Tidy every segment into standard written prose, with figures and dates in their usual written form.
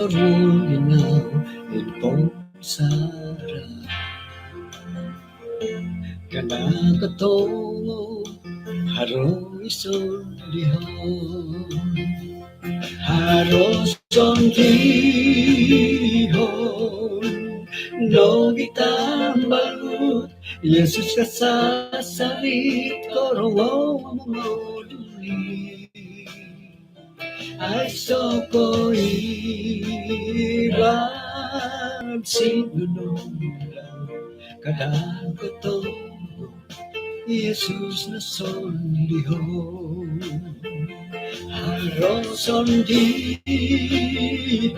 Karulinaw itong sara Kanakatongo Haro isundihon Haro sondihon No gitambalut Yesus kasasalit Korongo mongoluni Ay sokoiran sinunong kadang koto Yesus na sondihon Haro sondihon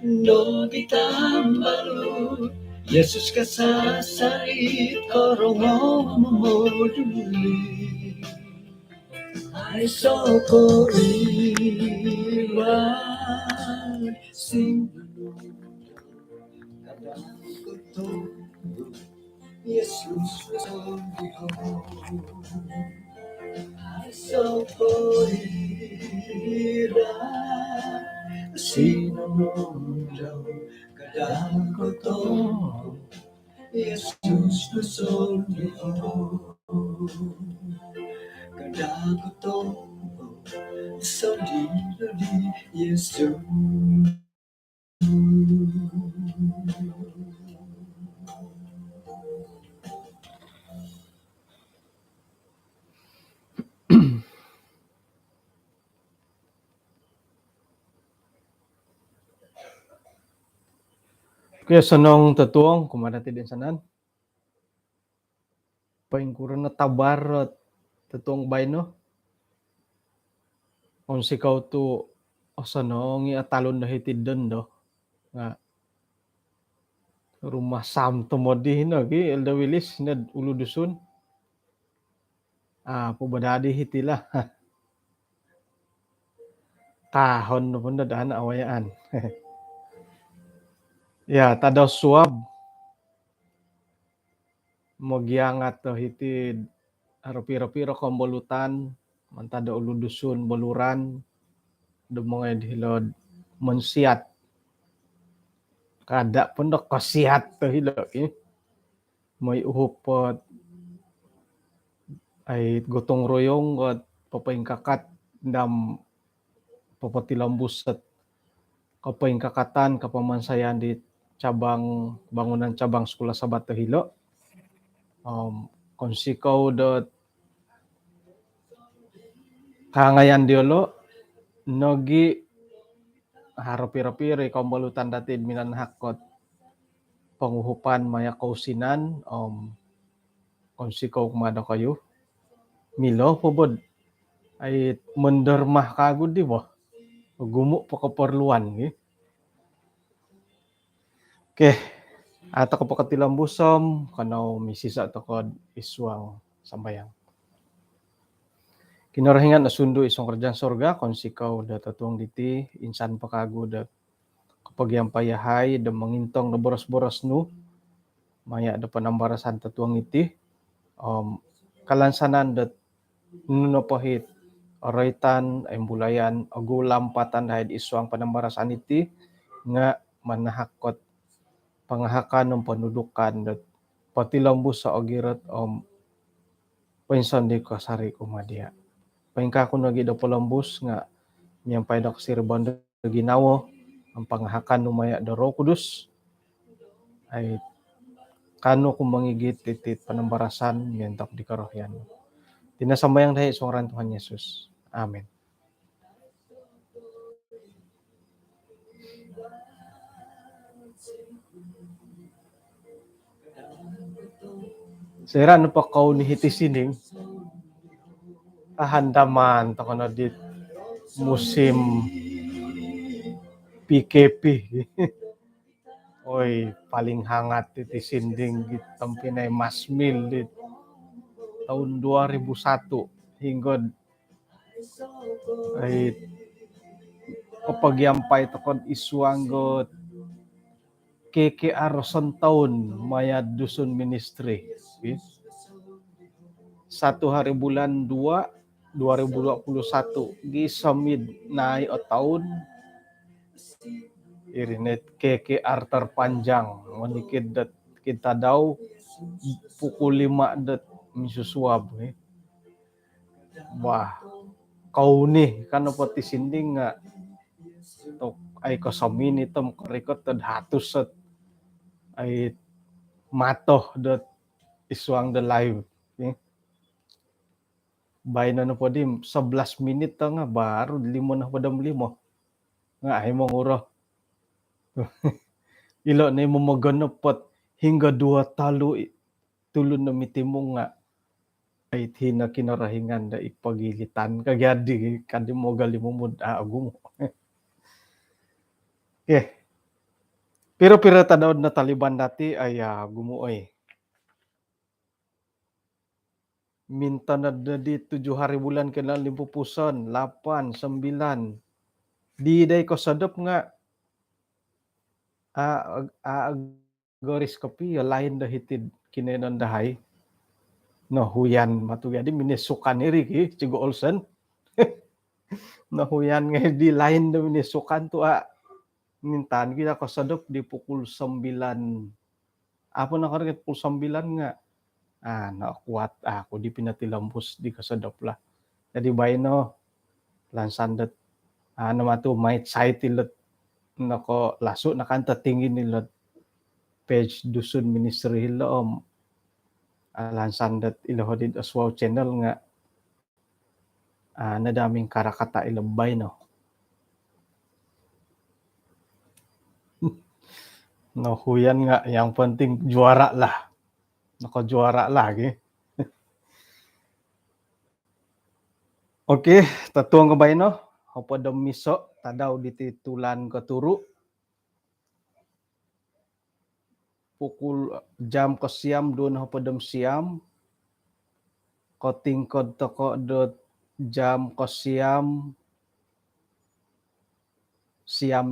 No gitambalut Yesus kasasarit korongo momoduli Ay sokoiwan sinunong kadang koto Yesus na sondihon Ay sokoiran sinunong kadang koto Yesus na sondihon kadang koto sondihon Yesus Kaya sanong tatuang kumadati din sanan. Paingkuran na tabar tatuang bay no. Kung sikaw to sanong iatalon na hitid doon do. Nga rumah samto mo di no gi Elda Willis na uludusun. Pubadadi hitila. Tahon no pun dadaan awayaan. Ya, tadaw suab. Mogiangat to hitid harapira-pira kombolutan mantada uludusun boluran dumongay dihilod mensiat kada pundok kasihat to hilod may uhupot ay gotong royong got papaingkakat ndam papatilambusat kapaingkakatan kapamansayan di cabang bangunan cabang sekolah Sabat to hilo konsikaw dot kangayan diolo nogi harapira-pira kombolutan datid minan hakot panguhupan maya kausinan konsikaw kumada kayo milo pobod ay mendermah kagud di ba gumuk pa keperluan Oke ato ko pakatilambusom kanaw misisa to kod iswang sambayang kinarahingan na sundo isong kerjaan sorga konsikaw da tatuang diti insan pakago da kapag yang payahay da mangintong na boras-boras no maya da panambarasan tatuang iti kalansanan da nunapahit oraitan ay bulayan agulampatan dahil iswang panambarasan iti nga manahakot pangahakan ng panudukan da patilambus sa agirat painsan di kasari kumadia paingka ko nagi da palambus nga miyampay da kasirban da ginawo ang pangahakan numaya da Roho Kudus ay kano kung mangigit titit panambarasan miyantak di karohyan. Tinasambayang dahil isang ran Tuhan Yesus. Amen. Sira ano pa kau ni hitisining tahandaman tako na dit musim PKP. Oy, paling hangat iti sinding gitang pinay masmil dit tahun 2001 hinggod ay kapagyampay takon iswanggot KKR taon maya dusun ministry. Okay? 1 hari bulan 2 2021 gisamid na o taon irinet keke arter panjang manikid dat kita daw pukul 5 dat misusuab wah kau nih kan pati sinding nga tok ay kasamin itom korikot tad hatus at ay matoh dat iswang the live bay na po di 11 minit nga baru 5 na padam 5 nga ay mong uro ilo na mo maganapot hingga 2 talo tulon na mitimong nga ay tina kinarahingan da ipagilitan kagyadi kadi mo galimumod aagum pero tanaw na Taliban dati ay gumuoy minta na di 7 hari bulan kena 50 8 9 di day ko sadap nga goris kopi lain dah hitid kinenon dahay no huyan matugadi minisukan iri ki Cigo Olsen no huyan nga di lain dah minisukan tu mintan kita ko sadap di pukul 9 apa na karget pukul 9 nga nakuat ako di pinatilampus di kasadap lah jadi bay no lansandat nama tu might site ilat nako laso nakanta tinggi nilat page dusun ministry hilo lansandat ilohodid aswaw channel nga nadaming karakata ilabay no no huyan nga yang penting juara lah nako juara lagi okay tatuang kabay no hopadom miso tadaw dititulan katuru pukul jam ko siam doon hopadom siam ko tingkod toko dot jam ko siam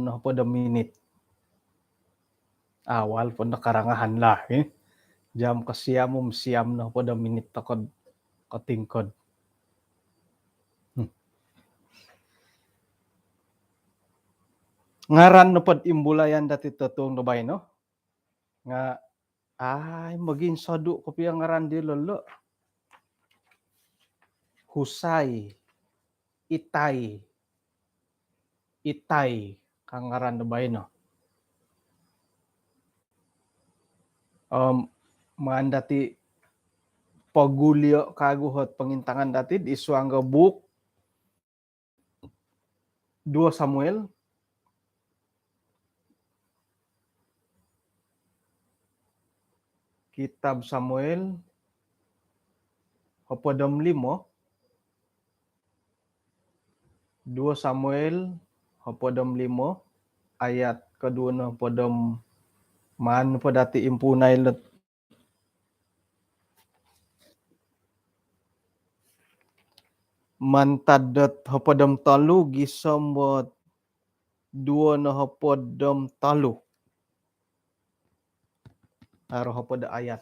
no hopadom minit awal po nakarangahan lah jam ko siam no hopadom minit toko ko tingkod ngaran no pod imbulayan dati tatuang dabay no nga ay maging sadu ko piyang ngaran di lolo Husay Itay kang ngaran dabay no maan dati pagulyo kaguhot pangintangan dati isuang book 2 Samuel Kitab Samuel hopadom 5 2 Samuel hopadom 5 ayat kedua no hopadom man po dati impunay let mantadat hopadom 3 gisombot 2 no hopadom 3 aro hopada ayat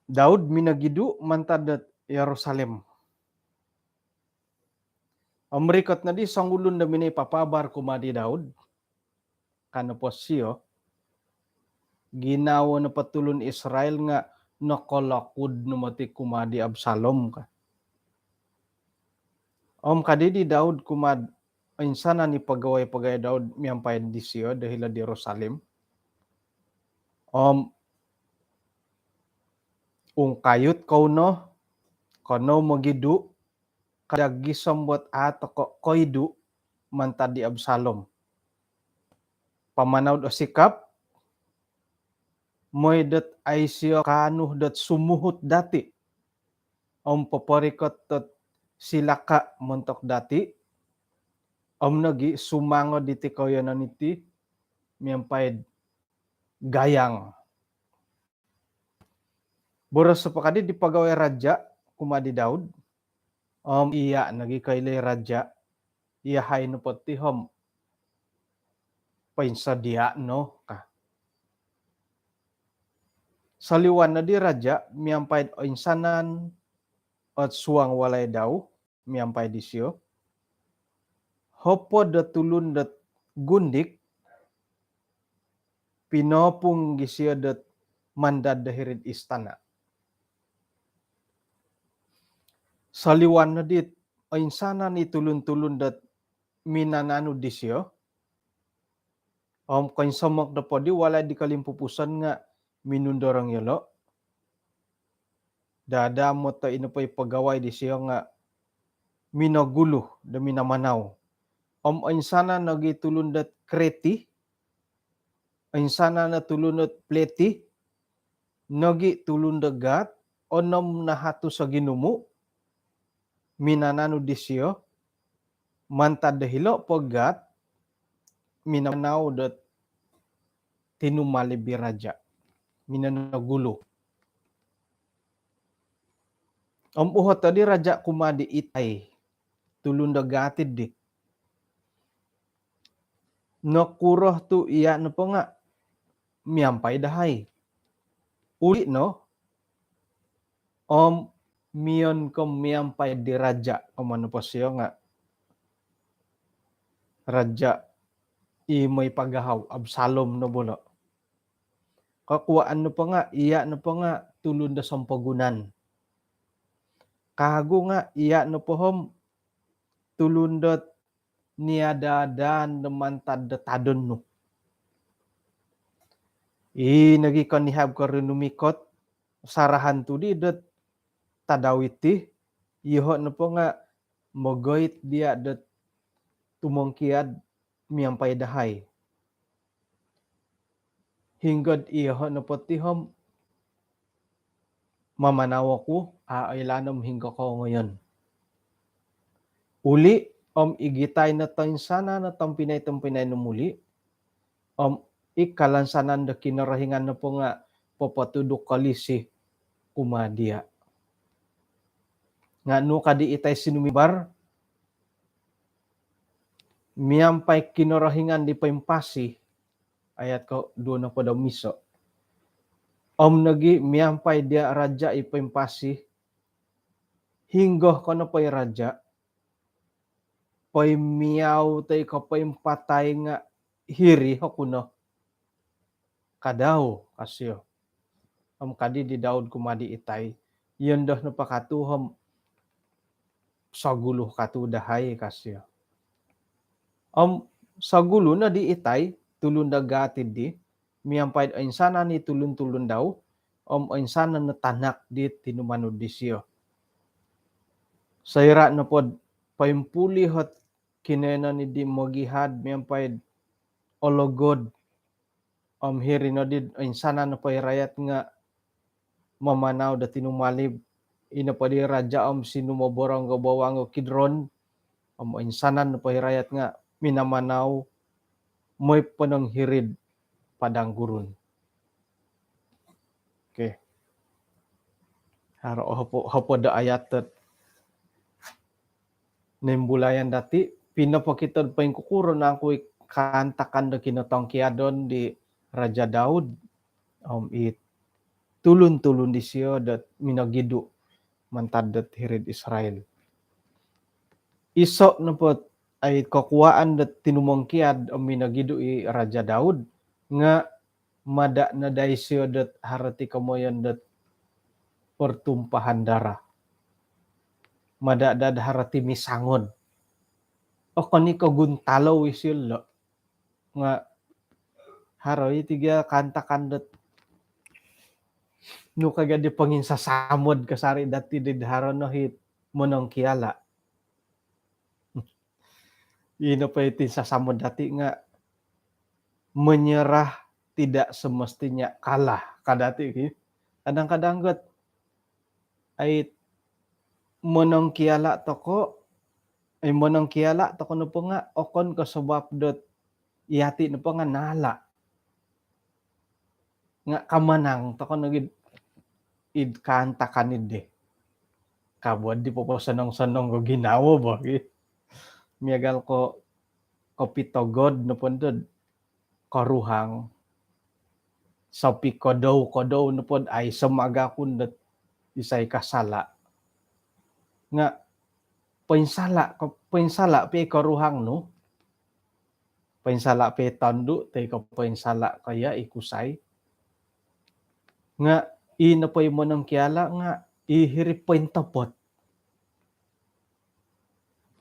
Daud minagidu mantadat Yerusalem Amerikat na di sangulun na minay papabar kumadi Daud kano po siyo ginawa na patulon Israel nga nakalakud na mati kumadi Absalom ka kadidi Daud kumad insana ni pagaway Daud miyampay di siyo dahil di Jerusalem kayut kono magidu kadagi sombot ato koidu mantad di Absalom pamanaw o sikap moy dat ay siyo kanuh dat sumuhut dati paparikot dat silaka montok dati nagi sumango diti kayanan iti miyampay gayang boros sa pakadi di pagaway raja kumadi Daud iya nagi kailay raja iya hay no pati painsadia no ka saliwan na di raja miyampay insanan at suang walay daw miyampay di siyo hopo da tulun dat gundik pinopong gisya dat mandad da hirid istana. Saliwan na dit ay sana ni tulun-tulun dat minanano disyo. Kain samak da po di wala di kalimpupusan nga minundorang yelo. Dada mo ta inapay pagaway disyo nga minagulo da minamanaw. Ay sana nagitulun dat kreti. Ay sana na tulun dat pleti. Nagitulun da gat. Onom na hatu sa ginumu. Minanano disyo. Mantad da hilo paggat. Minamanaw dat tinumalibi raja. Minanagulo. Uhat tadi raja kumadi itay. Tulun da gatid di. Nakuroh tu iya na po nga. Miyampay dahay. Uli no. Miyon ko miyampay di raja. Kumano po siya nga. Raja may pagahaw. Absalom no bulo. Kakuaan no po nga. Iya no po nga. Tulun da sampagunan. Kago nga. Iya no po tulun da niadadan namantad da tadon no. Nagikanihab ka rin numikot. Sarahan to di dat tadawiti. Iho na po nga mogoit dia dat tumongkiad miyampay dahay. Hinggad iho na po tihom mamanawa ko ailanam hingga ko ngayon. Uli igitay na tayo sana na tampinay no muli. Ikalansanan da kinarahingan na po nga papatudok kalisi kumadia. Nga no kadi itay sinumibar, miyampay kinarahingan di paimpasi, ayat ko doon na po daw miso. Nagi miyampay dia raja ipaimpasi, hinggoh ko na pa'y raja, pa'y miyaw tayo ka paimpatay nga hiri hakuno. Kadaw kasyo. Kadi di daud kumadi itay. Yan dah napakatuham sa gulo katudahay kasyo. Sa gulo na di itay, tulun da gatid di, miyampay ay sana ni tulun-tulun daw, ay sana na tanak di tinumano disyo. Sayra na pod, paimpuli hot kinena ni di magihad, miyampay ologod, hiri na di, ay sana na pairayat nga mamanaw da tinumalib, inapadi raja sinumaborang gabawang kidron, insanan na pahirayat nga minamanaw may pananghirid padang gurun. Okay. Haro hapo da ayat at nimbulayan dati pinapakitad pa yung kukuro na ako kantakan da kinatangkiadon di Raja Daud. Tulun-tulun di siya dat minagidu mantad dat hirid Israel. Iso na po ay kakuaan dat tinumangkiad ang minagidu i Raja Daud nga mada na day siya dat harati kamoyan dat pertumpahan darah. Mada dad harati misangon. O kani kaguntalaw isil nga haroy tiga kantakan dat no kagadi pangin sa samod kasari dati didharon no hit monong kiala. Ino pa itin sa samod dati nga menyerah tidak semestinya kalah kadati. Kadang-kadang got ay monong kiala toko no po nga okon kasabab dot iyati no po nga nala nga kamanang toko nagid id kanta kanid de kabuad di po sanong ko ginawa ba miyagal ko pitogod no pondod karuhang sa pikodaw no pod ay samaga kun dat isay kasala nga painsala pe karuhang no Painsala petandu tay ka painsala kaya ikusay. Nga inapay mo ng kiala nga ihirip paintapot.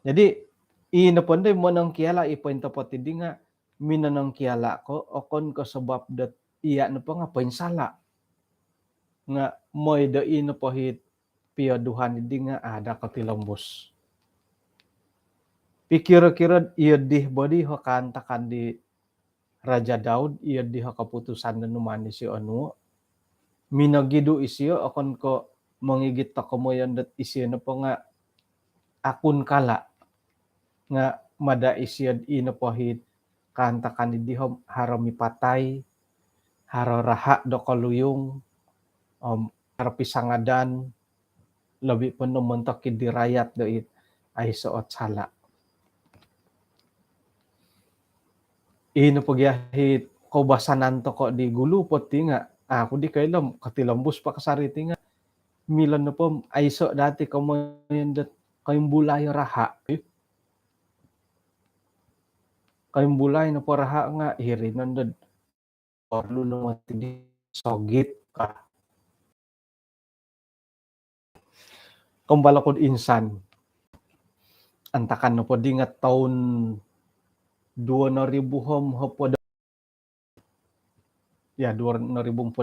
Jadi inapanday mo ng kiala ipaintapot hindi nga minanang kiala ko okon ko sebab dat iya na pa nga painsala. Nga moy da inapahit piaduhan hindi nga ada katilambos. Pikira-kira iya dih body ho kantakan di Raja Daud iya diha kaputusan na numan si ano minagido isiyo akon ko mangigit ta kamoyan dat isiyo na pa nga akun kala nga mada isiyo ina pahit kantakan di harami patay hararaha do kaluyong harapi sangadan labi pa no mentok dirayat do it ay suot sala. Ino pagyahit kaubasanan to ko di gulupot ti nga ako di kailam katilambos pa kasariti nga milan na po ayso dati kamayan dat kayong bulay raha kayong bulay na po raha nga hirinan dad orlo naman ti sogit ka kumbalakod insan antakan na po di nga taon 2000 hapo ya 2015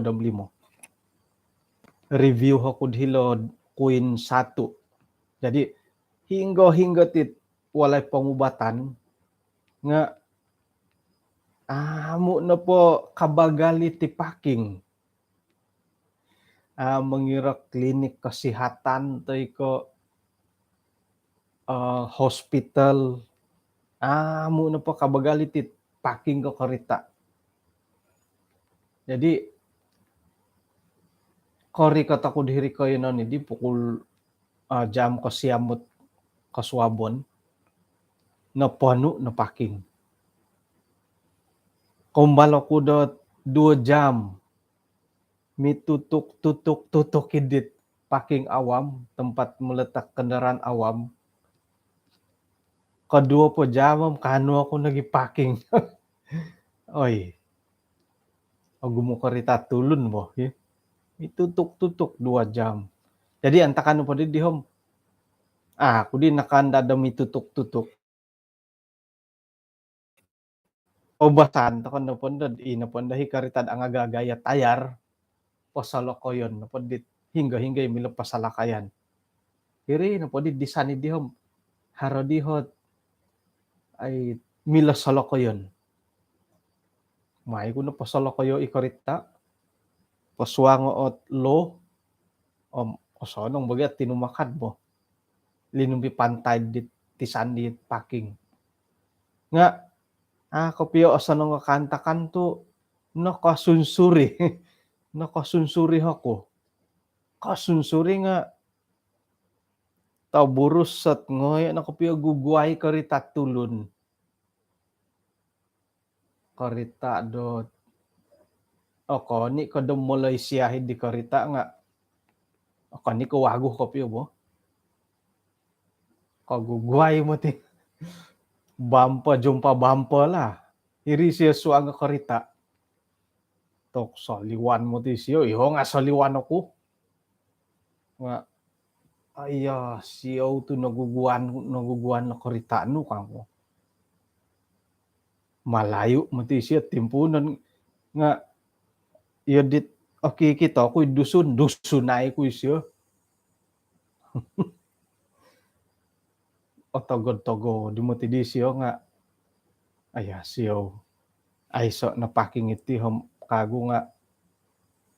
review hakod hilod Queen 1 jadi hingga tit walay pangubatan nga amo na po kabagali ti packing mangira klinik kesehatan tay ko hospital amo na po kabagali ti packing ko karita. Jadi kori kata ko diri kayo non di pukul jam ko siamot kaswabon na puno na packing. Kumbalo ko dot 2 jam mitutuk kidit packing awam tempat meletak kendaraan awam. Kedua po jam kano ako nagipacking. Oy. Gumo karita tulun mo. Itutuk 2 jam. Jadi antakan po di hom. Ako din nakanda dami tutuk. Obasan to kan napondad inapondahi karitad ang agagaya tayar pasalokoyon napodit hingga milap pasalakayan. Kiri napodit disani di hom. Harodihot ay mila salokoyon. May ko na pasalokoyo ikarita. Paswango ot lo osonong bagat tinumakad mo. Linumbi pantay dit tisan dit packing. Nga kapio osonong kantakan to nakasunsuri. Nakasunsuri ako. Kasunsuri nga tao burus at ngoy nakapio guguay karita tulun. Karita dot ni ko dom Malaysia hindi karita nga ni ko wago kopyo mo kagugway mo ti jumpa bampa lah iri siya suang karita tok saliwan mo ti siyo iho nga saliwan ako nga siyaw to naguguan na karita no kamo malayo mo ti siya timpunan nga yadit okay kita ko dusunay ko siya. Togo di mo ti di siya nga siya ay so na packing iti kago nga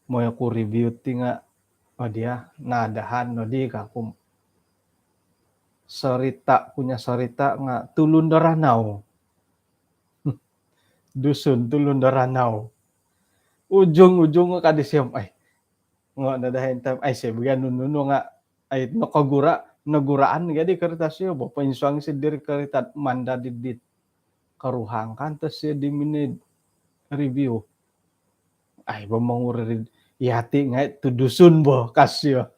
mo ko review ti nga dia nadahan no di ka kum sarita nga tulun daranaw. Dusun tulun daranaw. Ujung nga kadisiyam nga nadahin tam siya bigyan nuno nga ay naguraan gadi karita siya bo painsuang si diri karita manda didit karuhang kantas siya di minid review bamanguri yati nga tudusun bo kasyo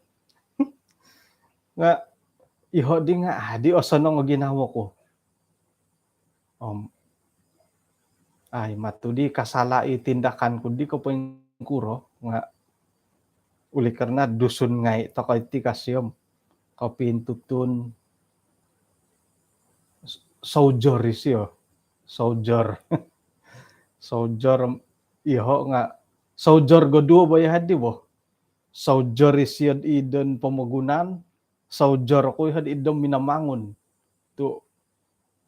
nga iho di nga di osano nga ginawa ko Ay matudi kasalai tindakan ko di ko kuro nga uli karena dusun ngai tokoy ti kasyom kapintutun soujor isyo soujor soujor iho nga soujor goduo bayad di bo soujor isyod idon pemugunan soujor ko ihad idom minamangun tu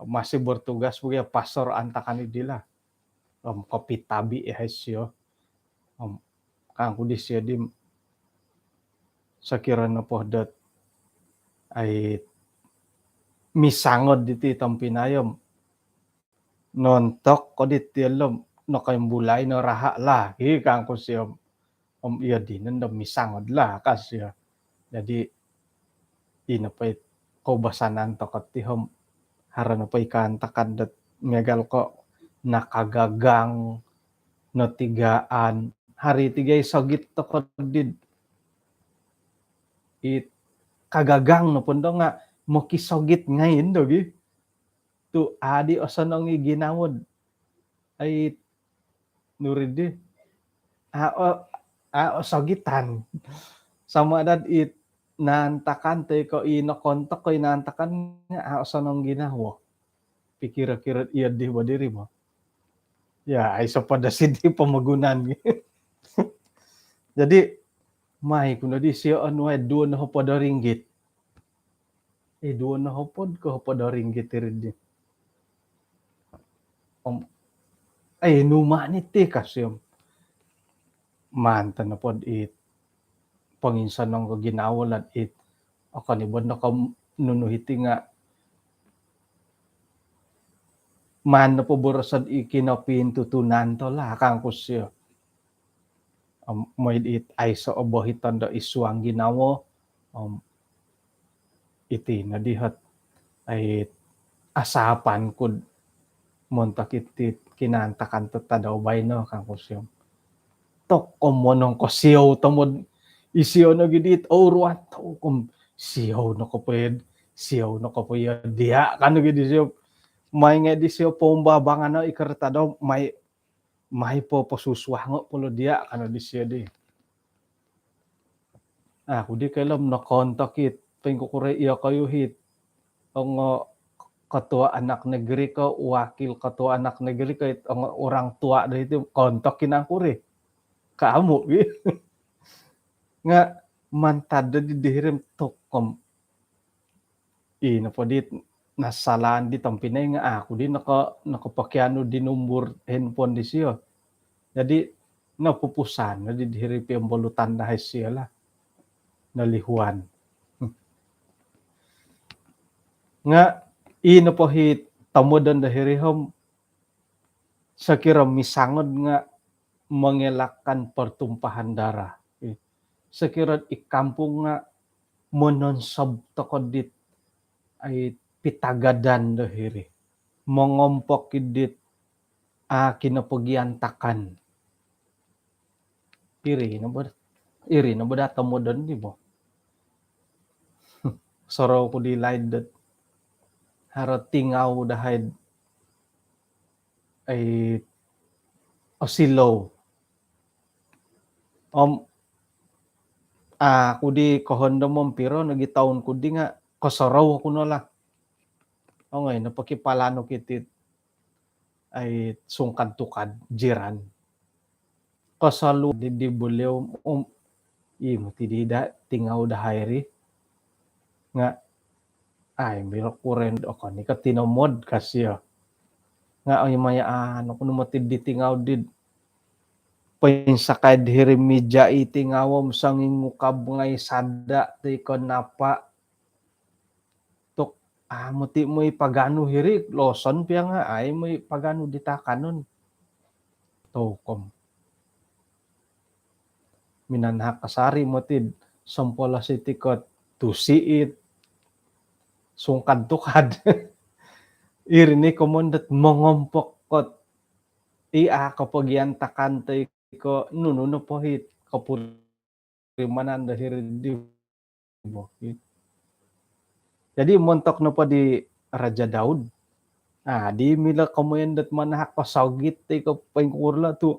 masih bertugas buya pastor antakan idila kopi tabi ihasyo kang kudi siya di sakirana pohdot ay misangod diti tampinayom nontok ko dit tielom no kaymbulay no raha lah kang ko siya iya dinan da misangod lah kasya jadi ina pa ko basanan to katihom harana pa ikantakan dat megal ko nakagagang no tigaan hari tigay sagit to kadid it kagagang no pundo nga mokisogit ngayon dogi tu adi osanong ginawod ay nuridi sogitan sama dad it nantakan te ko ino kontak ko inantakan nga osanong ginawo pikira-kira iya di diri mo ya ay sa pada sidi pamagunan jadi may kuno di siya anway doon na ho pada ringgit doon na ho pod ko pada ringgit rin ay numanit ti kasyom mantan na pod it panginsan ng ginawalan it akanibod na nunuhiti nga man na po borosad ikinapintutunan to la kang kusyo may it ay sa obohitan da isuang ginawo iti nadihat ay asapan kud montakitit kinantakan tadaw bay no kang kusyo tok komonong ko siyaw tamod isiyaw na gidit ruat kum siyaw na ko pwed siyaw na ko pwed diya kano gidi siyaw may nga di siyaw pombabangan na ikarta daw may po posuswango pulo diya kano di siya di ako di kailam na kontakit pengkukure iya kayo hit ang ketua anak negeri ko wakil ketua anak negeri ko ang orang tua dito kontakin ang kure kamu gitu nga mantada di dihirim tokom ina po dit nasalaan di tampinay nga ako di nakapakyano di number handphone di siya jadi napupusan na di dihirip yung bulutan na siya la nalihuan nga ina po hit tamudan dahirihom sa kiram misangod nga mengelakan pertumpahan darah sekirat ikampung nga mononsab tokodit ay pitagadan dahiri mongompok kidit kinapagyantakan iri na ba tamo don di mo soro ko di laid dat haro tingaw dahayd ay osilaw kudi kohondo mong piro nagitaon kudi nga kosaraw ko na lang ngay napakipalano kitit ay sungkad-tukad jiran kasalu di bulew imo tidida tingaw dahayri nga ay biro kuren ako ni katinomod kasya nga ay maya ano kuno matid di tingaw did pensakay diri media itingawom sanging ngukab ngay sada ti kon napa tok muti mo ipagano hiri loson piya nga ay mo ipagano ditakanon tokom minanha kasari mo tid sampola city kot tusiit sungkad tukad irini komondat mongompok kot kapag yantakan tay ko nuno po hit kapurimanan dahil di mo jadi montok na po di Raja Daud Di mila kamuyan dat manahak pasawgit ti ko pengkurla tu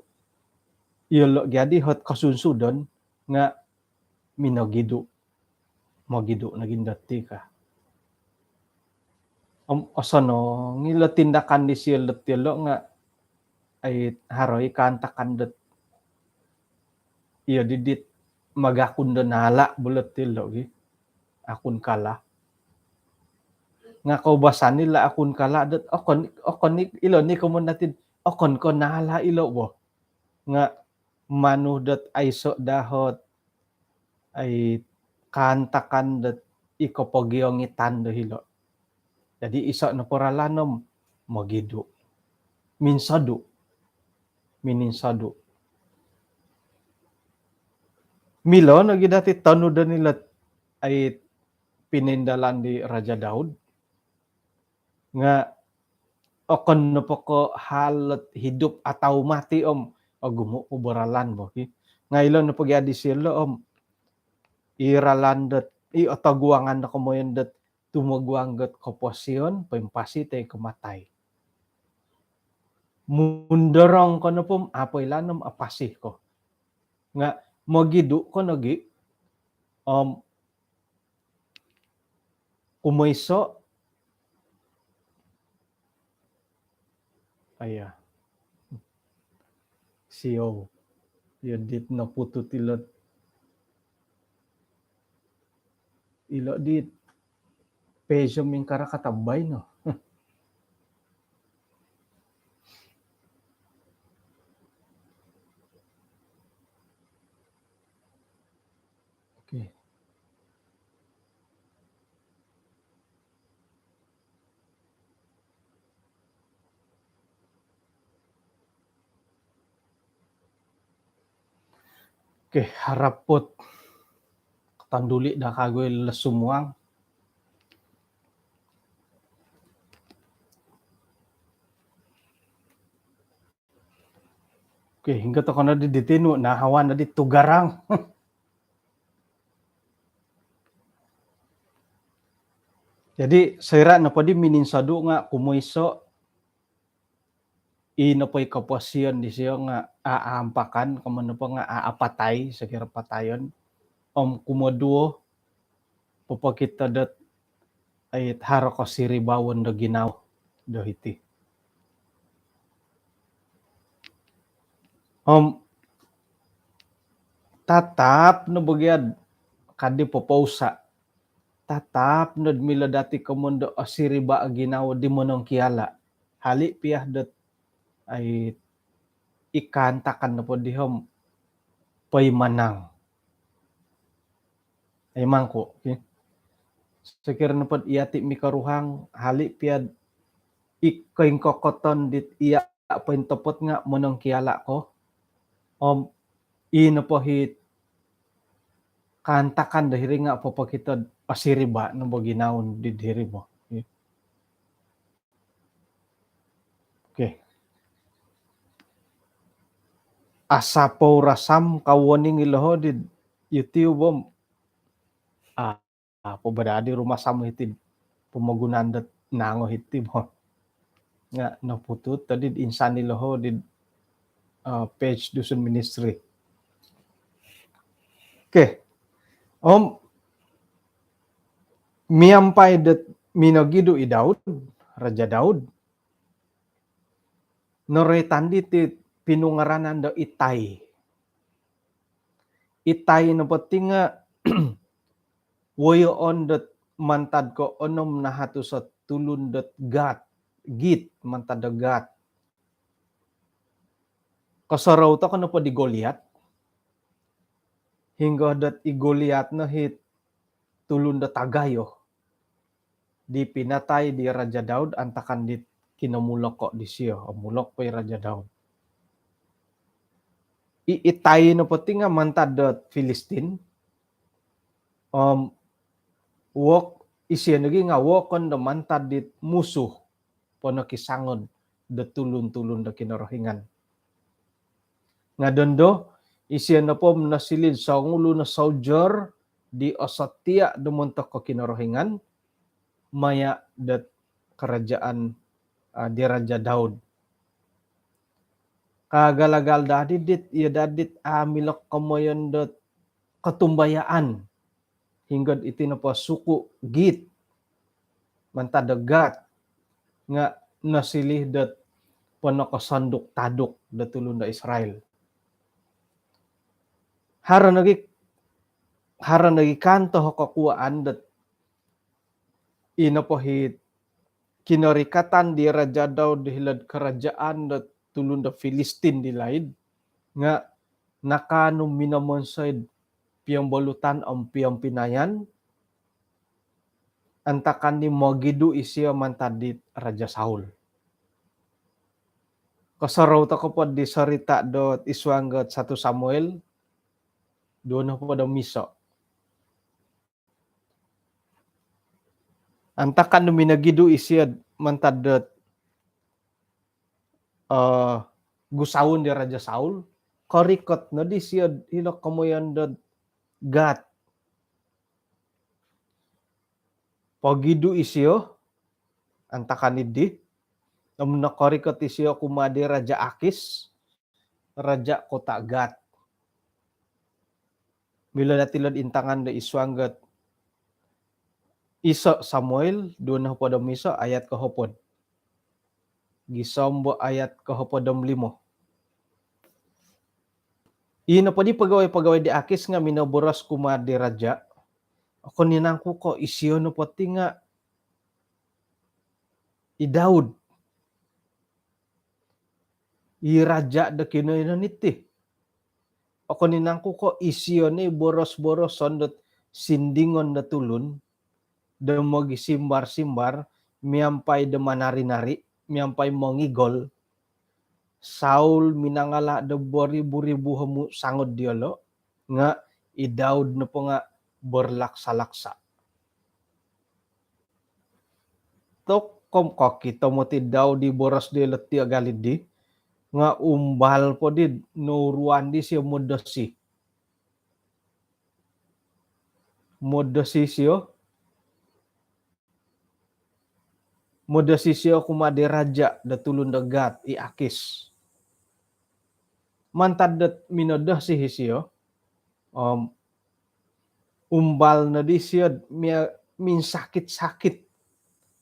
iyolo jadi hot kasunsudan nga minagidu magidu naging dati ka. Asano ngila tindakan di siya yelo nga ay haroy kantakan dat iya didit magakun da nala bulat yelo gi akun kala. Nga kaubasan nila akun kala dat okon ilo ni kumun natin okon ko nala ilo bo nga manu dat ay so dahot ay kantakan dat ikopogyongitan do hilo. Jadi isa na poralanom magidu. Minsadu. Mininsadu. Milo nagi dati tanuda nila ay pinindalan di Raja Daud nga okon na po ko halat hidup atau mati gumo ubaralan mo. Nga ilo na pagyadi sila iralandat otaguangan na kumoyendat tumagwanggat kopasyon pempasi tay kumatay. Mundarang ko na po apoy lanam apasih ko. Nga magidu ko nagi kumayso aya siyo yadit na putut ilo dit peso ming karakatabay no. Okay. Okay, harapot tanduli da kagoy lasumuang. Okay, hingga to na di ditino nahawan na di tugarang. Jadi sira na pwede mininsadu nga kumoyso inapoy kapasyon di siya nga aampakan kamano pa nga aapatay sa kira patayon kumoduo popakita dat ay haro ko siribawon do ginaw do hiti. Tatap no bagyad kadi popausa tatap no mila dati kamundo asiriba ginaw di monong kiala hali piyah dat ay ikantakan na po dihom pay manang ay mangko. Okay? Sekira na po iyati mikaruhang hali piyad ikain kokoton dit iya pintopot nga monong kiala ko ino po hit kantakan dahiri nga po pakitad asiriba no bo ginawon didhiri mo. Okay. Asapaw rasam kawoning iloho did YouTube pobadadi rumah samu hitid pemagunaan dat nango hitib nga naputut tadi insan iloho did page dusun ministry. Okay. Miampay dat minagidu i Daud, Raja Daud. Noretan ti pinungaranan do Itay. Itay na pati nga wayo on dat mantad ko onom na hatu sa tulun dat git mantad da gat. Kasaraw ta kano pa di Goliat. Hingga dat i Goliat na hit tulun da tagayo. Di pinatay di Raja Daud antakan di kinamulok ko di siya. Mulok pa Raja Daud. Itay na pati nga mantad da Filistin. Isya nagi nga wakon da mantad dit musuh pono kisangod da tulun-tulun da kinorohingan. Nga dondo isya na po nasilid sa ngulo na soldier di Osatia dumuntok ko kinorohingan maya dat kerajaan di Raja Daud. Kagalagal dadit ia dadit milok kemoyon dot ketumbayaan hingga itinapa suku Git mantadegat nga nasilih dot pono kesanduk taduk datulun da Israel. Haran lagi kanto kakuaan dot inapohit kinarikatan di Raja Daud dihilad kerajaan dot tulun da Filistin di laid nga nakanum minamonsed piyang bolutan ang piyang pinayan antakan ni Mogidu isya mantadit Raja Saul. Kasaraw ta ko pod di sarita dot iswanggat 1 Samuel doon po da miso. Antakan no minagidu isya mantadit gusawon di Raja Saul korikot na di siya hilok kamoyan dot gat pagidu isyo antakan idi namna korikot isyo kumade Raja Akis Raja kota Gat mila datilad intangan da iswanggat iso Samuel doon na pada miso ayat kahopod gisombo ayat kahopodom 5. Ina pa di pagawai di Akis nga minaboras kumade raja. Ako ninangku ko isyo no pati nga i Daud. I raja da kinoynon iti. Ako ninangku ko isyo ni boros-boroson dot sindingon da tulun da magisimbar-simbar miampay da manari-nari miampay mongigol. Saul minangala da boribu-ribu hamu sangod diolo nga i Daud na po nga berlaksa-laksa. Tok kom ko kita mo ti Daud di boras di leti agalid di nga umbal po di nuruan di siya modasi. Modasi siya kumade raja da tulun da Gat i Akis. Mantadet minodah si hisio umbal na di siya min sakit-sakit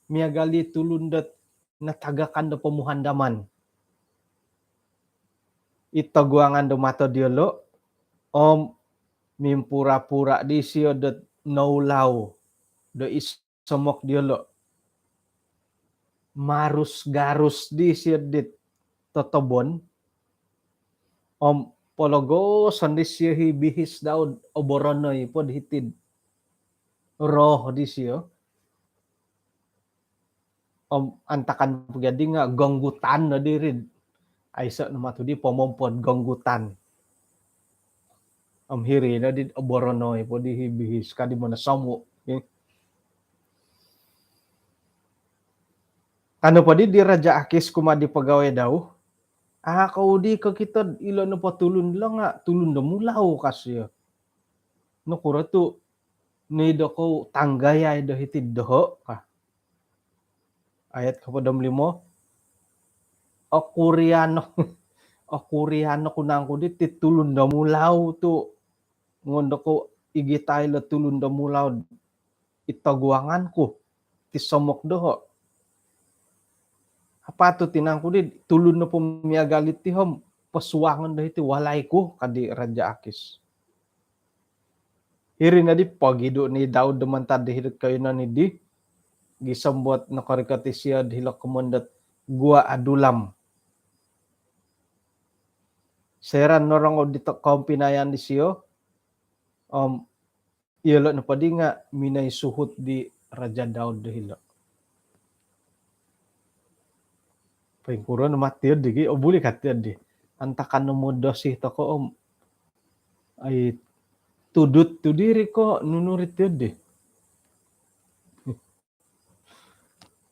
miagali tulundat natagakan da pemuhandaman itaguangan da mata diolo mimpura-pura di siya dat naulaw da isamok diolo marus-garus di siya dit totobon pologo sandis siya hibihis Daud oboronoy pod hitid roh di siya antakan pagadi nga gonggutan na dirid ay sa namatudi pomompod gonggutan hiri na di oboronoy pod hibihis kadi mo na samu kano pa di Raja Akis kumadi pagawai daw kau di ka kita ilo na patulun lang nga tulun da mulaw kasya no kuratu ni do ko tanggayay do hitid doho ka ayat kapadam 5 Koreano kunang ko di titulun da mulaw to ngondo ko igitay la tulun da mulaw itaguangan ko ti somok doho apato tinangko di tulun na pumiagalit ti hom pasuwangan da iti walay ko kadi Raja Akis. Iri na di pagido ni Daud demantad dihidot kayo na ni di gisambot na karikati siya dihilak kumundat gua adulam. Seran norang o dito kompinayan di siyo iyalo na padi nga minay suhut di Raja Daud dihilak. Pengkuro na matiyad di, buli katiyad di. Antakan na mo dosi to ko, ay tudut to diri ko, nunurit yun di.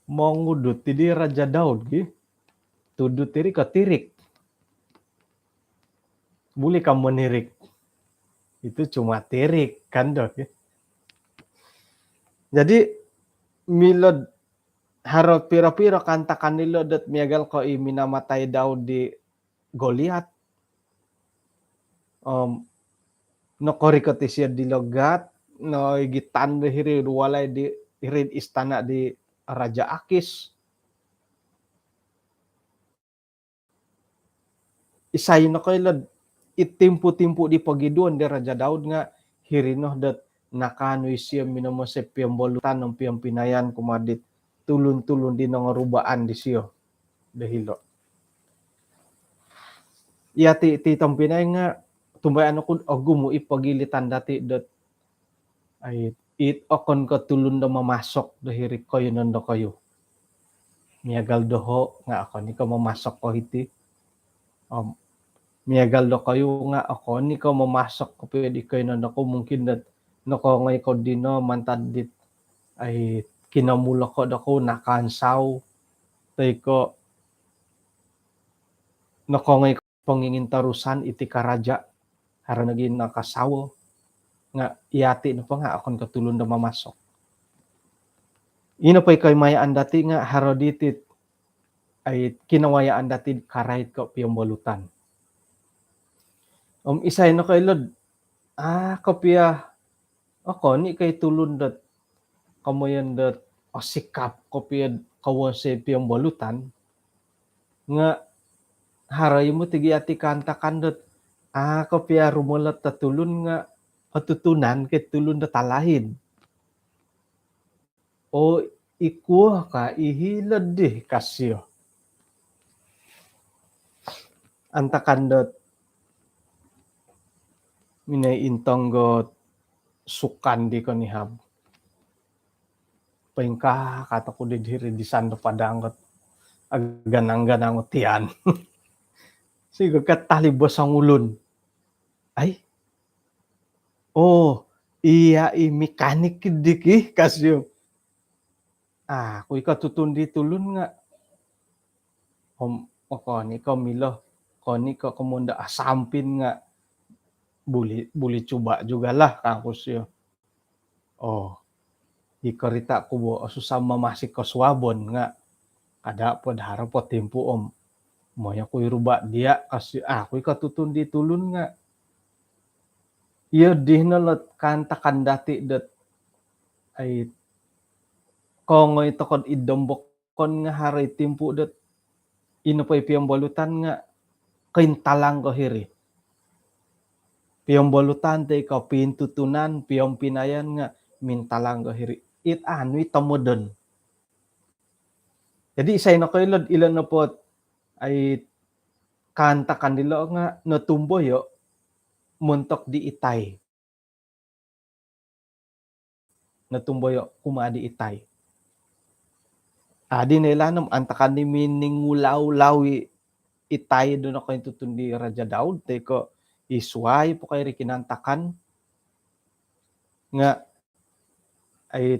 Mongudut, di Raja Daud, tudut diri ka tirik. Buli ka menirik. Itu cuma tirik, kan do. Jadi, milod harot pira-pira kanta kanilo dat miagal ko minamatay daw di Goliath. No koriko ti siya di logat, no igitan de hiri walay di hirid istana di Raja Akis. Isay no kaylod itimpo-timpo di pagidon di Raja Daud nga hirino dat nakanoy siya minamo sa piyambolutan ng piyampinayan kumadit tulun-tulun din ng rubaan di siya dahilo. Iya ti tampinay nga tumbayan ako gumo ipagilitan dati dat ay it okon ko tulun da mamasok dahiri kayo nando kayo. Miagal doho nga ako ni ka mamasok ko iti. Miagal do kayo nga ako ni ka mamasok ko pwede kayo nando ko mungkin dat nako ngay ko dino mantad dit ay kinamula ko dako nakansaw tay ko nako ngay pangingin tarusan iti karaja hara naging nakasawo nga iyati no pa nga akon katulon da mamasok. Ino pa'y kay mayaan dati nga haroditit ay kinawayaan dati karayt ko piyambolutan. Isay no kay Lord, kapya ako ni kay tulon dat kamoyan dat sikap kopya kawan sa piyambolutan nga haray mo tigi ati kanta kandat kopya rumulat ta tulon nga patutunan kay tulon da talahin. O ikuha ka ihilad di kasyo. Anta kandot minay intong got sukan di ko ni hab. Paingka kata ko di diri di sando padangot ganang-ganang tiyan. Sigo katalibos ang ulun. Ay, iya mekanik diki kasyo. Kuy katutundi tulun nga. Koni ko milo, koni ko kumunda asampin nga buli coba juga lah kakusyo. Ikarita ko bo susama masik ko swabon nga kada pod harap po tempo moya ko'y ruba dia kasi ko'y katutundi tulun nga iya di nalot kanta kandati dat ay kongoy tokod idombok kon nga haray tempo dat ino pa'y piyambolutan nga kaintalang ko hiri. Piyambolutan tay ka pintutunan piyampinayan nga mintalang ko hiri. Ano'y tamodon. Jadi isay na kayo Lord, ilan na po ay kanta kanila nga natumboyo muntok di itay. Natumboyo kumadi itay. Di nailanam antakan ni mining ulaw-lawi itay doon ako yung tutundi Raja Daud. Tay ko isway po kayo rikinantakan nga ay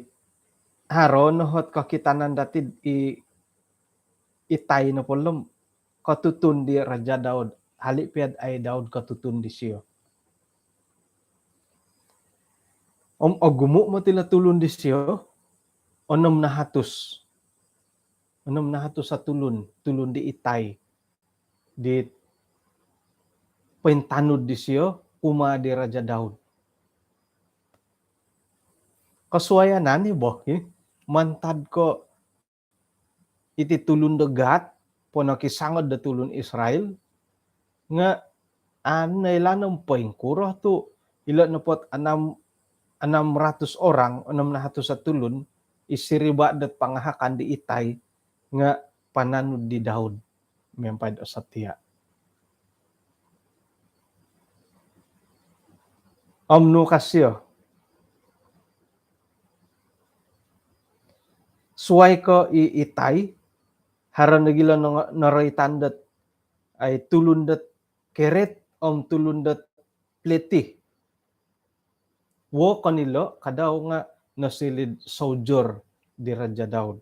haron hot kakitanan dati itay na po katutundi Raja Daud. Halipiad ay Daud katutundi siyo. Gumo mo tila tulun di siyo, onom na hatos sa tulun di itay. Di pentanod di siyo, uma di Raja Daud. Kasuayanan ni Boh, mantad ko iti tulun dagat, po nakisangod da tulun Israel, nga nailanam po yung kuro to, ilan na po 600 orang, 600 sa tulun, isiriba dat pangahakan di itay, nga pananod di Daud, miyampad o satya. No kasyo, suway ko itay, haran nagila naraytandat ay tulundat keret tulundat pleti. Wo kanilo kadaw nga nasilid soldier di Raja Daud.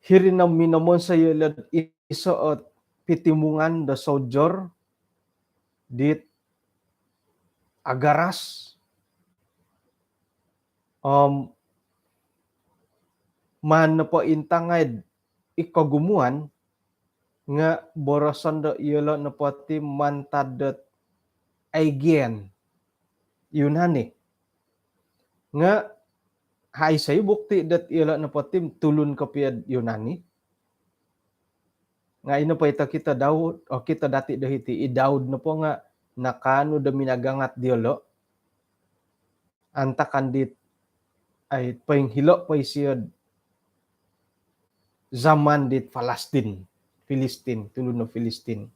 Hirinam minamon sa yelad isoot pitimungan da soldier dit agaras man po intangay ikagumuan nga borosan do yelo na po ti mantadot aigen yunani nga hay say bukti dat yelo na po tim tulun kapiad yunani nga ino pa ito kita daw o kita dati dahiti idawd na po nga nakano da minagangat diolo anta kandit ay painghilo pa isiyod zaman dit Filistin, tulun no Filistin.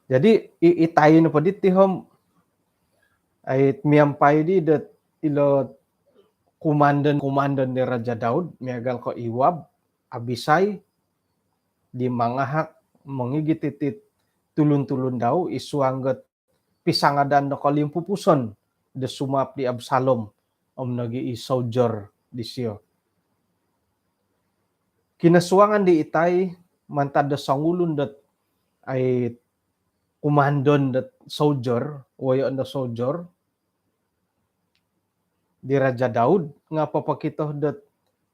Jadi itayo na po dit tihom ay miyampay di dat ilo kumandan ni Raja Daud, miyagal ko Iwab, Abisay, di mangahak, mangigititit, tulun-tulun daw, isuanggat pisangadan na kalimpupuson, da sumap di Absalom, nag-i-soldier di siyo. Kinasuangan di itay, mantad da sangulun dat ay kumandon dat soldier, wayo na soldier, di Raja Daud, nga papakito dat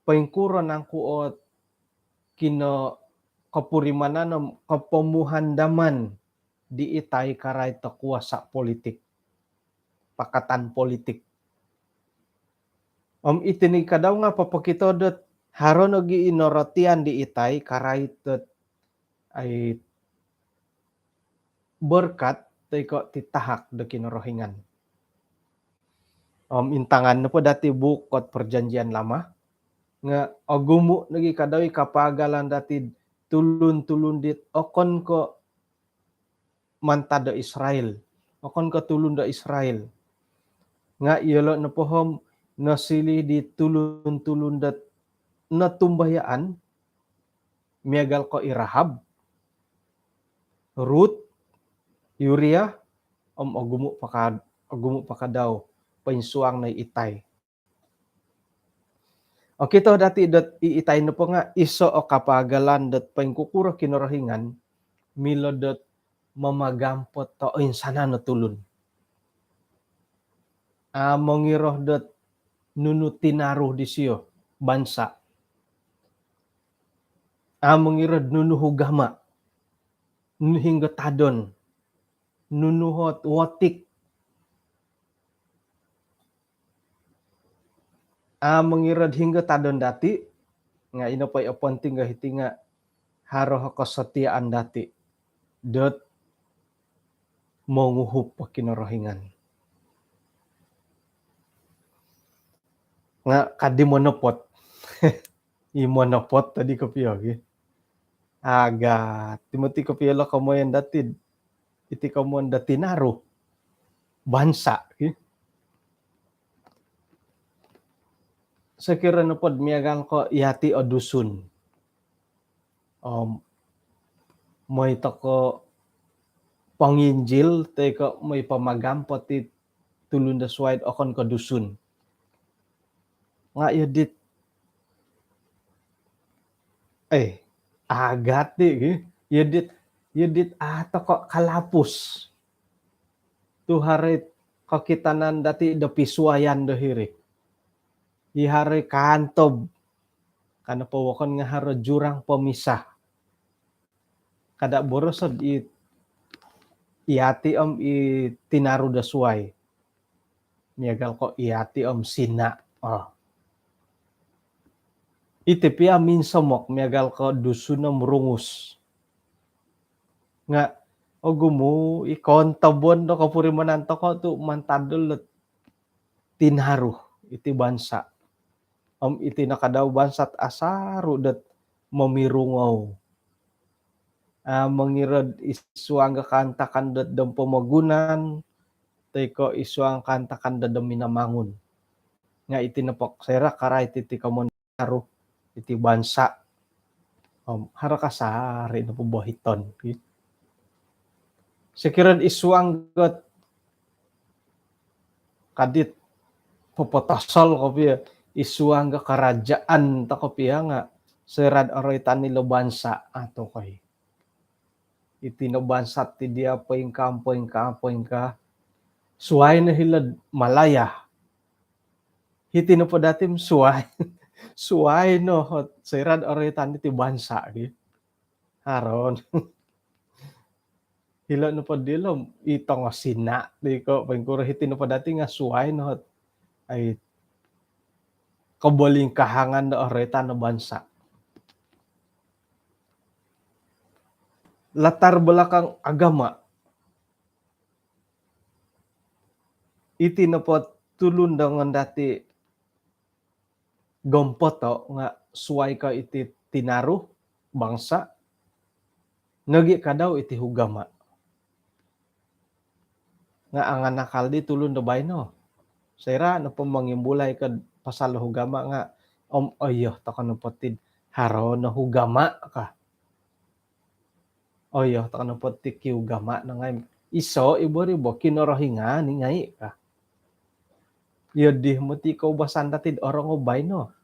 paingkuran ang kuot kino kapurimanan kapamuhandaman di itay karay ta kuwasa politik, pakatan politik. Itinig ka daw nga papakito dat haron ogi inorotian di itay karay tat ay berkat tay ko titahak da kinorohingan. Intangan na po dati bukot perjanjian lama nga agumo nagi kadawi kapagalan dati tulun-tulun dit okon ko mantada Israel. Okon ko tulun da Israel. Nga iyalo na pohom nasili di tulun-tulun dat natumbayaan miyagal ko Irahab, Ruth, Uriah, agumo pa ka daw painsuang na itay. O kito dati dat iitay na po nga iso o kapagalan dat paingkukuro kinorohingan milo dat mamagampot to insana na tulun. Mongiroh dat nunutinaruh di siyo bansa. Mangirod nunuhugama, nuhinggatadon, nunuhot watik. Mangirod hinggatadon dati, nga ino pa'y aponting gahiti nga haro kasatiaan dati. Dot monguhup pa kinorohingan. Nga kadimonopot. Imonopot tadi ko piyogi. Aga Timothy ko piyalo kamoyan datid. Iti kamoyan datinaro. Bansa. Sekira na pod miyagang ko yati o dusun. May ko panginjil teko may pamagampot ti tulun da swide okon ko dusun. Nga yudit agati yudit ato ko kalapus. Tuharit kakitanan dati da pisuayan do hiri. Ihari kantob. Kana po wakon nga haro jurang pemisah. Kada borosod iati tinaru da suway. Miyagal ko iati sina. Iti pia minsamok miyagal ko dusunom rungus. Nga ogumu ikontabon do kapurimanan to ko tu mantadol tinaru iti bansa. Iti nakadaw bansat asaru dat mamirungaw. Mangirod isuang kantakan dat dam pamagunan, teko isuang kantakan dat dam minamangun. Nga iti napok sera karay iti kamon aru iti bansa. Hara kasari na pubuhiton. Sekiran isuang gat kadit popotasol ko piya isuang ga karajaan ta ko piya nga serad aroy tanilo bansa ato kay. Iti no bansa ti dia poing ka suway na hilad malaya. hiti no po datim suway. Suway no, sirad oritan iti bansa gi. Haron. Hila no po dilom, itong sina. Di ko, pagkuro hiti no po dati nga suway no, ay kabaling kahangan na oritan no bansa. Latar belakang agama, iti na po tulun dengan dati gompoto nga suway ka iti tinaru bangsa, nagi ka daw iti hugama. Nga ang nakal di tulun da bayno. Sira na po mangimbulay ka pasal hugama nga oyo ta kanu potid haro na hugama ka. Oyo ta kanu potid ki hugama na ngay iso ibo kinorohinga ni ngay ka. Yodi mo ti ko basan datid orang ubay no.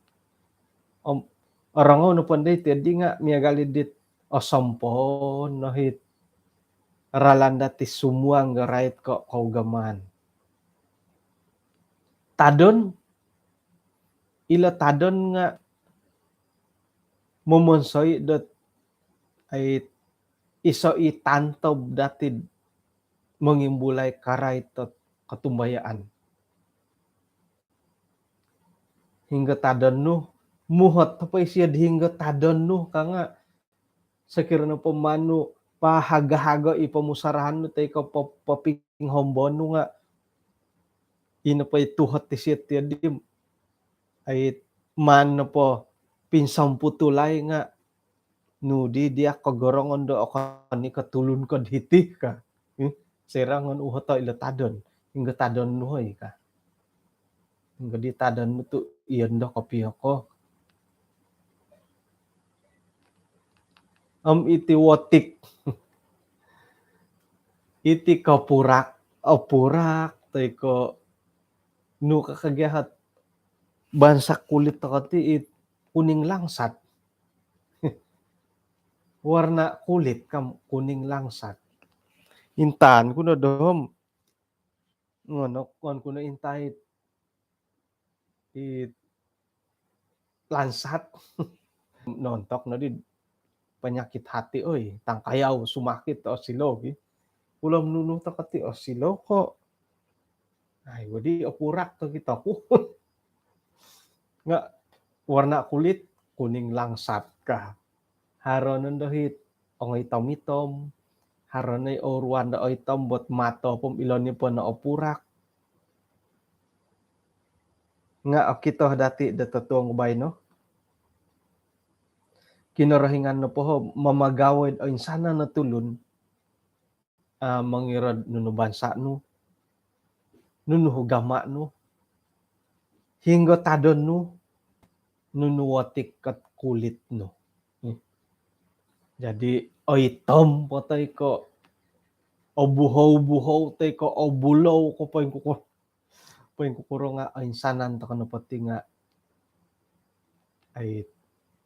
Orang no panday ti nga miagalidit osampon no hit ralanda ti sumuang right ko kaugaman. Tadon ila tadon nga mumonsoy dot ay iso itantob datid mangimbulay karay tot katumbayaan. Hingga tadon no, muhot tapay siya hingga tadon no, kanga sakira na pamano pahaga-haga ipamusarahan no tay ka paping hombon no nga ina pa'y tuhat ti siya ti adim ay man na po pinsang putulay nga no di dia kagorongon do ako ni katulun ko diti ka. Serangon uhato ila tadon hingga tadon nuhoy ka. Hingga di tadon mo to iyan do kapi ako. Iti wotik. Iti kapurak. Purak. Tay ko no kakagyahat bansak kulit takati kuning langsat. Warna kulit kam kuning langsat. Intan ko na dom. Ngono kon ko na intay lansat. Nontok na di penyakit hati oy, tangkayaw sumakit o silog. Ulam nuno takati o silog ko. Ay wadi opurak to kita ko. Nga warna kulit kuning langsat ka. Haron dohit ongay tomitom. Haron ay oruan da oy tombot mato pom ilon ni po na opurak. Nga kito dati datotuang ubay no. Kinarahingan no po mamagawid o insana na tulun mangirad nuno bansa no. Nuno hugama no. Hingga tadon no. Nunuwatik kat kulit no. Jadi oy tom potay ko o buhaw tay ko o bulaw ko pa yung kukuro nga ay insanan ta kano pati nga ay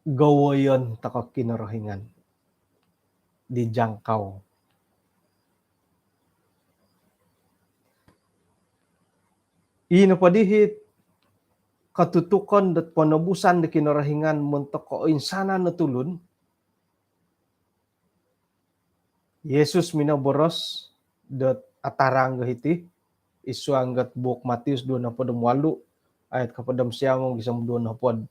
gawayon ta ka kinarahingan di jangkaw. Ino pa dihit katutukan dat panabusan di kinarahingan montok ko insanan na tulun. Yesus minaboros dat atarang gahiti isu anggat buok Matius 2:8 ayat kapadam siyamong isang 2:8.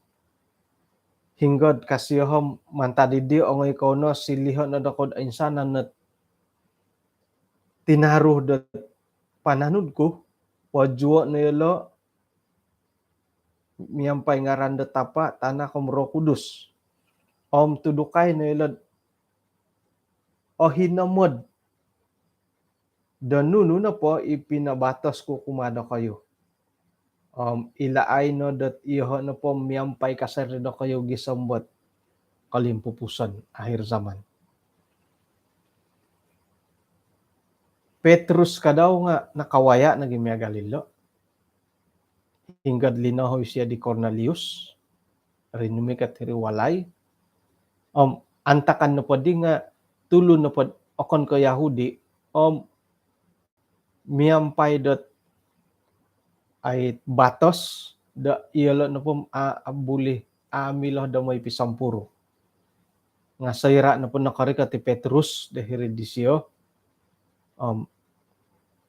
Hinggod kasihom mantadidi ongay kono silihon na dakod insanan na tinaruh dat pananud ko wajwa na yelo miyampay ngaran dat tapa tanah kom Roh Kudus. Om tudukay na yelo o hinamod dan nuno na po ipinabatos ko kumada kayo. Ilaay no dat iho na po miyampay kasar na kayo gisambot kalimpupusan akhir zaman. Petrus ka daw nga nakawaya na gimya Galilo. Hinggad linahoy siya di Cornelius. Rinumi kat hiriwalay. Antakan na po di nga tulo na po okon ko Yahudi miyampay dot ay batos da iyala na po abuli amilah da may pisampuro. Nga sayra na po nakarika ti Petrus dahil di siya.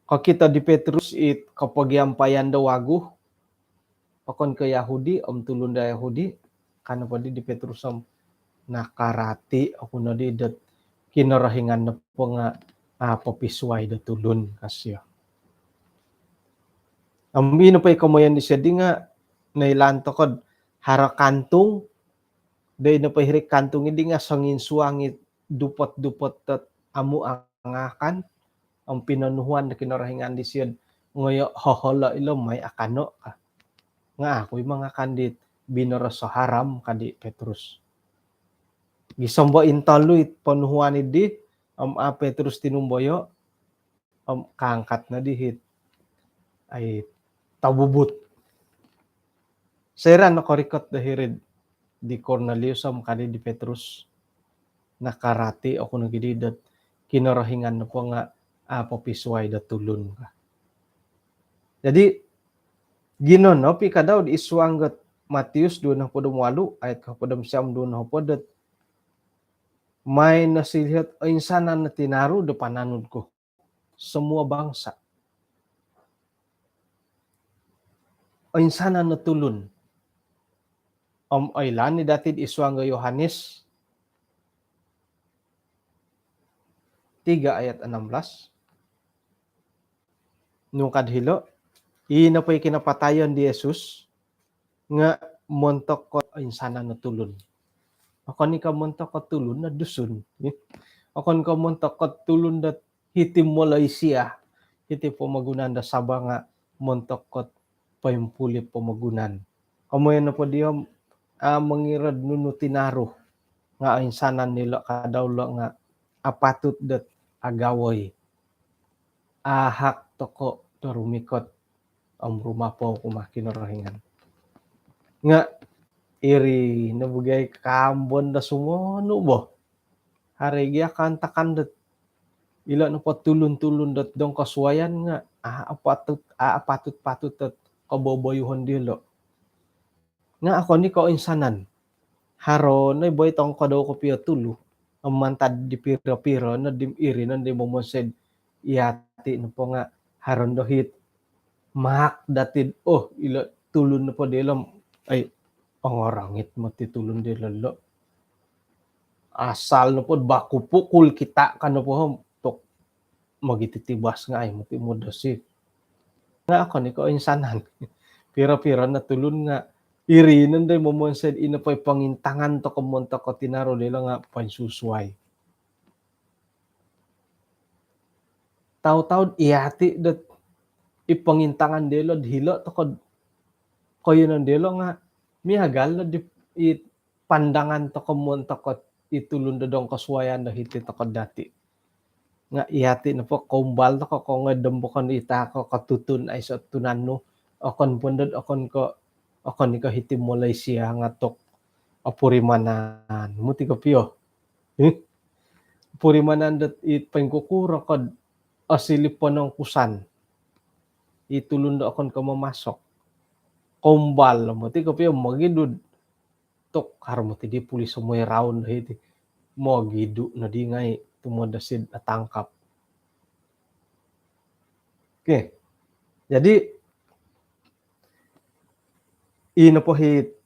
Kakita di Petrus it kapag yampayan da wago, pakon ka Yahudi, tulun da Yahudi, kana pa di Petrus nakarati ako na di dat kinarahingan na po nga papisway da tulun kasya. Ino pa ikamoyan ni siya di nga nailanto kod harakantung day na pahirik kantong hindi nga sangin suangit dupot-dupot tat amu angakan ang pinanuhuan na kinarahingan di siya ngayo hohola ilo may akano ka nga ako'y mga kandit binara sa haram kadi Petrus. Gisamba intaluit panuhuan di Petrus tinumboyo kaangkat na dihit ay tabubut. Sayra nakarikot dahirid di Cornelius kadi di Petrus nakarati ako nagididat kinarahingan na po nga papisway da tulun ka. Jadi ginon no pika daw di iswanggat Matius 2:8 ayat 9 may nasilihat insanan na tinaro da pananod ko semua bangsa. Insanan na tulun. Aylan ni datid iswangga Yohanes 3 ayat 16. Nung kadhilo, ina pa'y kinapatayon di Jesus nga montok ko insanan na tulun. Ako ni ka montok ko tulun na dusun. Ako ni ka montok ko tulun na hitim Malaysia. Hiti pamagunan da saba nga montok ko paimpuli pamagunan. Kamuyan na po diyo mangirad nuno tinaro nga insanan nila kadawlo nga apatut dat agawoy. Ahak toko rumikot rumapaw kumakinarahingan. Nga iri nabugay kambon da sumono bo. Harigya kantakan dat ila na patulun-tulun dat dong kaswayan nga apatut-patut at kaboboyuhon dilo. Nga ako ni ko insanan. Haro na boy tong kadaw ko piya tulo. Ang mantad di pira-pira na dim iri na di momonsed iyati na po nga haron dohit mahak datid ila tulun na po dilam ay pangorangit mo titulun dilalo. Asal na po baku pukul kita ka na po tok magititibas nga ay mati mo dasi. Nga ako ni ko insanan. Pira-pira na tulun nga iri nanday momonsed ina pa'y pangintangan to kumonta ko tinaro nila nga pansusway. Taw-taw iyati dat ipangintangan dilo hilo to koyo nan dilo nga mihagal na di pandangan to kumonta ko itulun dong kaswayan da hiti to dati. Nga iyati na po kumbal to ko nga dambukan ita ko katutun ay sa tunano akon pundod akon ni ka hitim Malaysia nga tok apurimanan muti ka piyo. Apurimanan dat ipangkukura kad asilip pa ng kusan. Itulun da akon ka mamasok. Kumbal muti ka piyo magidud tok harmuti di pulis mo round hiti. Magidu na di ngay tumodasid na tangkap. Okay. Jadi ino po hit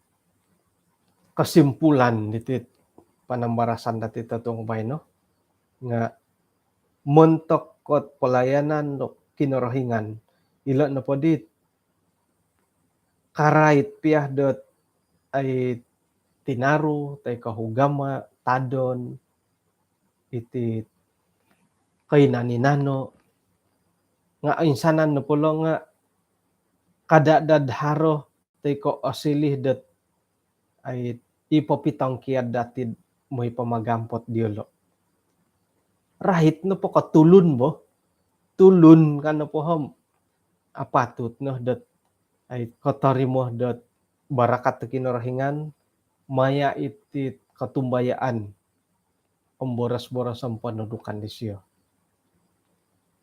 kasimpulan diti panambarasan dati tatong bay no nga montok kot pelayanan no kinarahingan ila na po dit karait piah dot ay tinaro tay kahugama tadon iti kay naninano nga insanan no polo nga kadadadharo tay ko asilih dat ay ipopitang kiad datid mo'y pamagampot diolo. Rahit no po katulun mo. Tulun ka na po ham. Apatut no dat ay katari mo dat barakat na kinarahingan maya iti katumbayaan ang boras-boras ang panudukan di siya.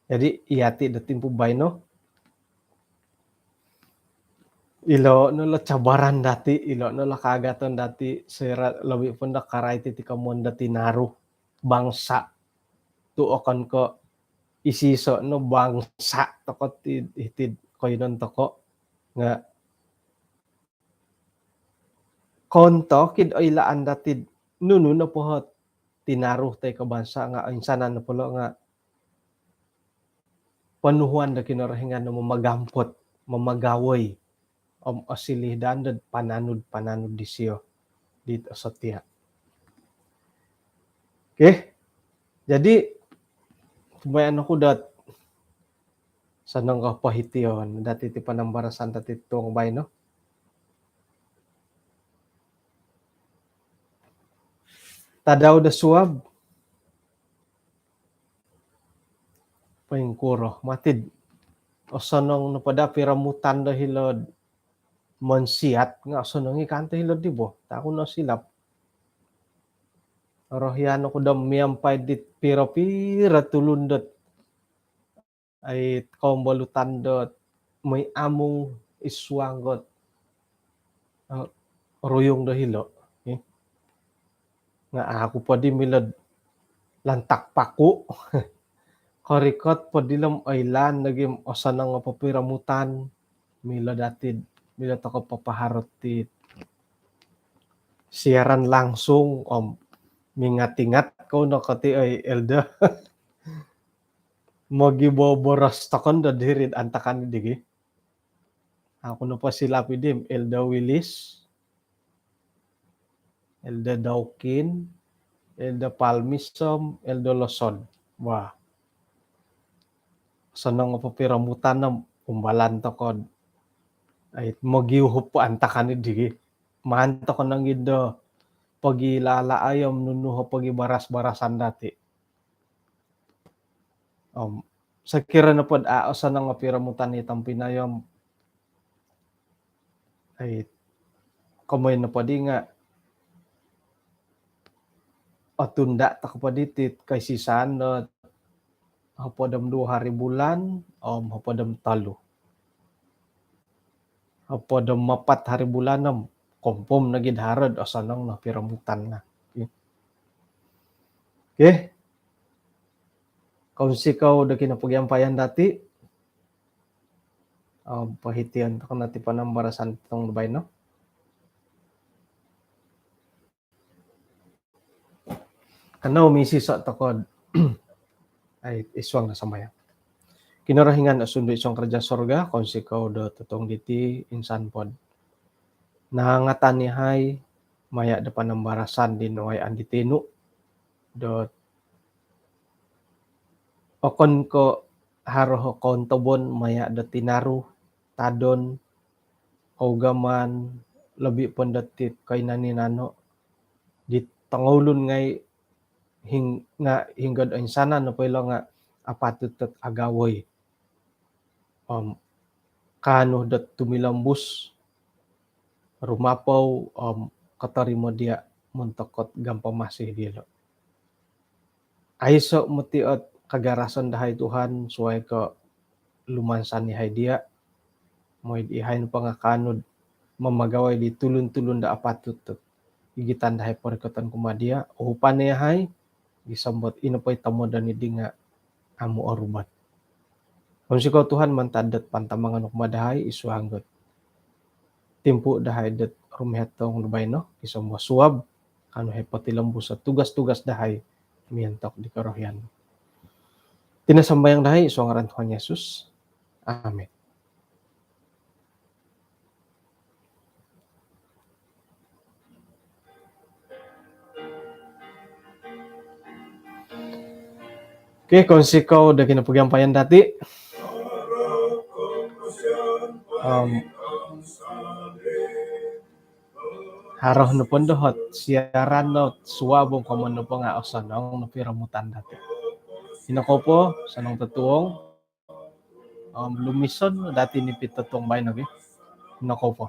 Jadi iyati datin po bay no. ilo nula cabaran dati, ilo nula kagaton dati serat lebih pun dak karai titik kamon dati naruh bangsa tu akan ko isiso no bangsa toko itid koinon toko nga konto kid o ilaan dati nunu na pohot tinaruh tay kabansa nga insanan na pulo nga panuhuan da kinarahingan na mamagampot mamagawoy asilihdan da pananud di siyo dito sa tiya. Okay? Jadi tumayan ako sanang kapahitiyon dati ti panambarasan dati tuong bay no. Tadaw da suwab pangkuro matid o sanang napada piramutan da hilod mansiat nga sanang ikanta hilod di bo tako na silap rohyano ko dam miyampay dit pira tulundot ay kombalutan dot may among iswanggot ruyong dahilo nga ako pa di milad lantak paku korikot pa dilam aylan naging osanang nga papiramutan milad atid milad ako papaharot ti siaran langsung mingat-ingat ko no kati ay Elda magiboboras takon da dirid antakan digi ako na pa sila pidim Elda Willis, Elda Dawkin, Elda Palmisom, Elda Losod. Wah. Sanang papiramutan na umbalan takon ay magiuhup po antakan digi manto ko nang ido pagilalaayam nunuho pagibaras-barasan dati. Sa kira na pod aosan nga piramutan itang pinayom ay kamoy na padi nga tunda ta kapaditit kay sisan no hapadam 2 hari bulan hapadam 3 hapadam 4 hari bulan kompom na gid harod asanang na piramutan na. Okay? Kung sikaw da kinapagyampayan dati pahitian ta kanati panambarasan tong bay no. Kanaw misisa takod ay iswang na samaya. Kinarahingan asundo isang kerja sorga kung sikaw do tutong diti insan pod. Nahangatan ni hay maya da panambarasan din way anditino dot okon ko haroh kontobon maya da tinaru tadon kaugaman labi pon datit kay naninano di tangulon ngay hinggad insana no paylo nga apatut agawoy kano dat tumilambus rumapaw katarimo dia muntakot gampamasih dilo ayso mutiot kagarasan dahay Tuhan suway ko lumansan ni hay dia moy ihay no pangakanod mamagaway di tulun-tulun da apatut gigitan dahay parikatan kumadia upan ni hay gisambot inapay tamodan ni dinga amu orubat. Kung sikaw Tuhan mantadat pantamangan kumadahay isuanggot. Timpo dahay dat rumihatong lubay no isang suwab kano hay patilambus sa tugas-tugas dahay miyantok di karohyan. Tinasambayang dahay iso ngaran Tuhan Yesus. Amen. Okay, kung sikaw da kinapagyampayan dati haroh no pondohot siaran no suwabong kamon no nga osanong no piramutan dati. Hinakopo sanong tatuong lumison dati ni pitatuong bay no. Hinakopo.